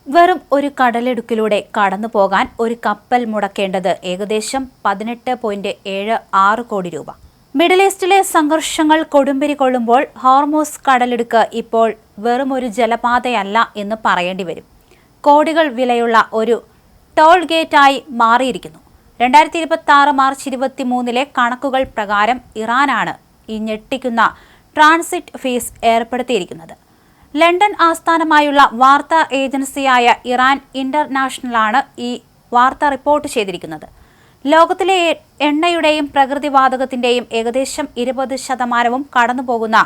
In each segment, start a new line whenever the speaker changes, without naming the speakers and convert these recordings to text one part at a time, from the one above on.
വെറും ഒരു കടലിടുക്കിലൂടെ കടന്നുപോകാൻ ഒരു കപ്പൽ മുടക്കേണ്ടത് ഏകദേശം 18.76 കോടി രൂപ. മിഡിൽ ഈസ്റ്റിലെ സംഘർഷങ്ങൾ കൊടുമ്പിരി കൊള്ളുമ്പോൾ ഹോർമൂസ് കടലിടുക്ക് ഇപ്പോൾ വെറും ഒരു ജലപാതയല്ല എന്ന് പറയേണ്ടി വരും. കോടികൾ വിലയുള്ള ഒരു ടോൾ ഗേറ്റായി മാറിയിരിക്കുന്നു. 2026 മാർച്ച് 23 കണക്കുകൾ പ്രകാരം ഇറാനാണ് ഈ ഞെട്ടിക്കുന്ന ട്രാൻസിറ്റ് ഫീസ് ഏർപ്പെടുത്തിയിരിക്കുന്നത്. ലണ്ടൻ ആസ്ഥാനമായുള്ള വാർത്താ ഏജൻസിയായ ഇറാൻ ഇന്റർനാഷണലാണ് ഈ വാർത്ത റിപ്പോർട്ട് ചെയ്തിരിക്കുന്നത്. ലോകത്തിലെ എണ്ണയുടെയും പ്രകൃതിവാതകത്തിന്റെയും ഏകദേശം 20% കടന്നുപോകുന്ന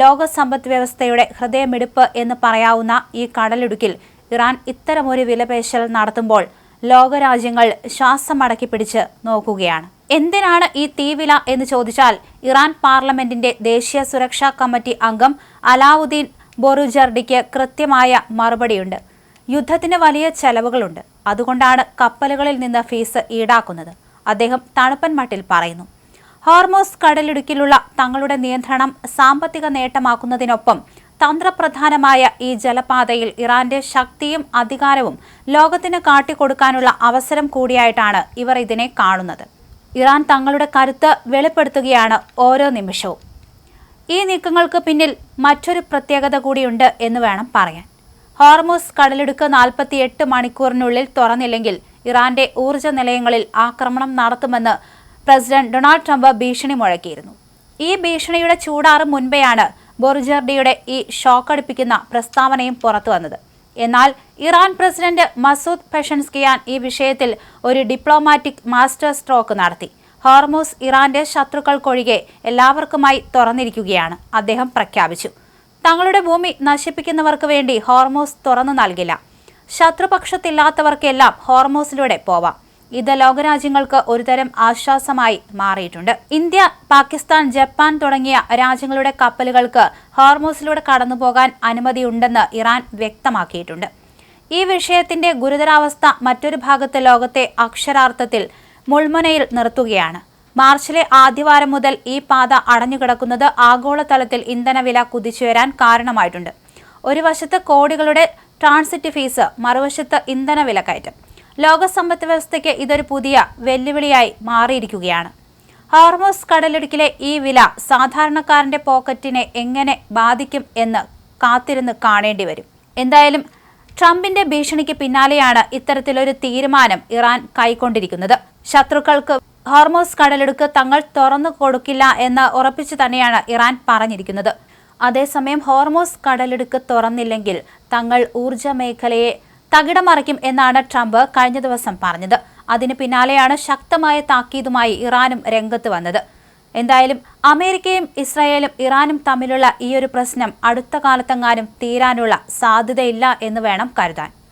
ലോക സമ്പദ് വ്യവസ്ഥയുടെ ഹൃദയമിടിപ്പ് എന്ന് പറയാവുന്ന ഈ കടലിടുക്കിൽ ഇറാൻ ഇത്തരമൊരു വിലപേശൽ നടത്തുമ്പോൾ ലോകരാജ്യങ്ങൾ ശ്വാസമടക്കി പിടിച്ച് നോക്കുകയാണ്. എന്തിനാണ് ഈ തീവില എന്ന് ചോദിച്ചാൽ ഇറാൻ പാർലമെന്റിന്റെ ദേശീയ സുരക്ഷാ കമ്മിറ്റി അംഗം അലാവുദ്ദീൻ ബൊറുജർഡിക്ക് കൃത്യമായ മറുപടിയുണ്ട്. യുദ്ധത്തിന് വലിയ ചെലവുകളുണ്ട്, അതുകൊണ്ടാണ് കപ്പലുകളിൽ നിന്ന് ഫീസ് ഈടാക്കുന്നത്. അദ്ദേഹം തണുപ്പൻ മട്ടിൽ പറയുന്നു. ഹോർമൂസ് കടലിടുക്കിലുള്ള തങ്ങളുടെ നിയന്ത്രണം സാമ്പത്തിക നേട്ടമാക്കുന്നതിനൊപ്പം തന്ത്രപ്രധാനമായ ഈ ജലപാതയിൽ ഇറാന്റെ ശക്തിയും അധികാരവും ലോകത്തിന് കാട്ടിക്കൊടുക്കാനുള്ള അവസരം കൂടിയായിട്ടാണ് ഇവർ ഇതിനെ കാണുന്നത്. ഇറാൻ തങ്ങളുടെ കരുത്ത് വെളിപ്പെടുത്തുകയാണ് ഓരോ നിമിഷവും. ഈ നീക്കങ്ങൾക്ക് പിന്നിൽ മറ്റൊരു പ്രത്യേകത കൂടിയുണ്ട് എന്ന് വേണം പറയാൻ. ഹോർമൂസ് കടലിടുക്ക് 48 മണിക്കൂറിനുള്ളിൽ തുറന്നില്ലെങ്കിൽ ഇറാന്റെ ഊർജ്ജ നിലയങ്ങളിൽ ആക്രമണം നടത്തുമെന്ന് പ്രസിഡന്റ് ഡൊണാൾഡ് ട്രംപ് ഭീഷണി മുഴക്കിയിരുന്നു. ഈ ഭീഷണിയുടെ ചൂടാറും മുൻപെയാണ് ബൊറുജർഡിയുടെ ഈ ഷോക്കടിപ്പിക്കുന്ന പ്രസ്താവനയും പുറത്തുവന്നത്. എന്നാൽ ഇറാൻ പ്രസിഡന്റ് മസൂദ് പെഷൻസ്കിയാൻ ഈ വിഷയത്തിൽ ഒരു ഡിപ്ലോമാറ്റിക് മാസ്റ്റർ സ്ട്രോക്ക് നടത്തി. ഹോർമൂസ് ഇറാന്റെ ശത്രുക്കൾക്കൊഴികെ എല്ലാവർക്കുമായി തുറന്നിരിക്കുകയാണ് അദ്ദേഹം പ്രഖ്യാപിച്ചു. തങ്ങളുടെ ഭൂമി നശിപ്പിക്കുന്നവർക്ക് വേണ്ടി ഹോർമൂസ് തുറന്നു നൽകില്ല. ശത്രുപക്ഷത്തില്ലാത്തവർക്കെല്ലാം ഹോർമൂസിലൂടെ പോവാം. ഇത് ലോകരാജ്യങ്ങൾക്ക് ഒരുതരം ആശ്വാസമായി മാറിയിട്ടുണ്ട്. ഇന്ത്യ, പാകിസ്ഥാൻ, ജപ്പാൻ തുടങ്ങിയ രാജ്യങ്ങളുടെ കപ്പലുകൾക്ക് ഹോർമൂസിലൂടെ കടന്നുപോകാൻ അനുമതിയുണ്ടെന്ന് ഇറാൻ വ്യക്തമാക്കിയിട്ടുണ്ട്. ഈ വിഷയത്തിന്റെ ഗുരുതരാവസ്ഥ മറ്റൊരു ഭാഗത്ത് ലോകത്തെ അക്ഷരാർത്ഥത്തിൽ മുൾമുനയിൽ നിർത്തുകയാണ്. മാർച്ചിലെ ആദ്യവാരം മുതൽ ഈ പാത അടഞ്ഞുകിടക്കുന്നത് ആഗോളതലത്തിൽ ഇന്ധനവില കുതിച്ചുയരാൻ കാരണമായിട്ടുണ്ട്. ഒരു വശത്ത് കോടികളുടെ ട്രാൻസിറ്റ് ഫീസ്, മറുവശത്ത് ഇന്ധനവില കയറ്റം. ലോക സമ്പദ് വ്യവസ്ഥയ്ക്ക് ഇതൊരു പുതിയ വെല്ലുവിളിയായി മാറിയിരിക്കുകയാണ്. ഹോർമൂസ് കടലിടുക്കിലെ ഈ വില സാധാരണക്കാരന്റെ പോക്കറ്റിനെ എങ്ങനെ ബാധിക്കും എന്ന് കാത്തിരുന്ന് കാണേണ്ടി വരും. എന്തായാലും ട്രംപിന്റെ ഭീഷണിക്ക് പിന്നാലെയാണ് ഇത്തരത്തിലൊരു തീരുമാനം ഇറാൻ കൈക്കൊണ്ടിരിക്കുന്നത്. ശത്രുക്കൾക്ക് ഹോർമൂസ് കടലിടുക്ക് തങ്ങൾ തുറന്നു കൊടുക്കില്ല എന്ന് ഉറപ്പിച്ചു തന്നെയാണ് ഇറാൻ പറഞ്ഞിരിക്കുന്നത്. അതേസമയം ഹോർമൂസ് കടലിടുക്ക് തുറന്നില്ലെങ്കിൽ തങ്ങൾ ഊർജ്ജ മേഖലയെ തകിടമറിക്കും എന്നാണ് ട്രംപ് കഴിഞ്ഞ ദിവസം പറഞ്ഞത്. അതിന് പിന്നാലെയാണ് ശക്തമായ താക്കീതുമായി ഇറാനും രംഗത്ത് വന്നത്. എന്തായാലും അമേരിക്കയും ഇസ്രായേലും ഇറാനും തമ്മിലുള്ള ഈ ഒരു പ്രശ്നം അടുത്ത കാലത്തെങ്ങാനും തീരാനുള്ള സാധ്യതയില്ല എന്ന് വേണം കരുതാൻ.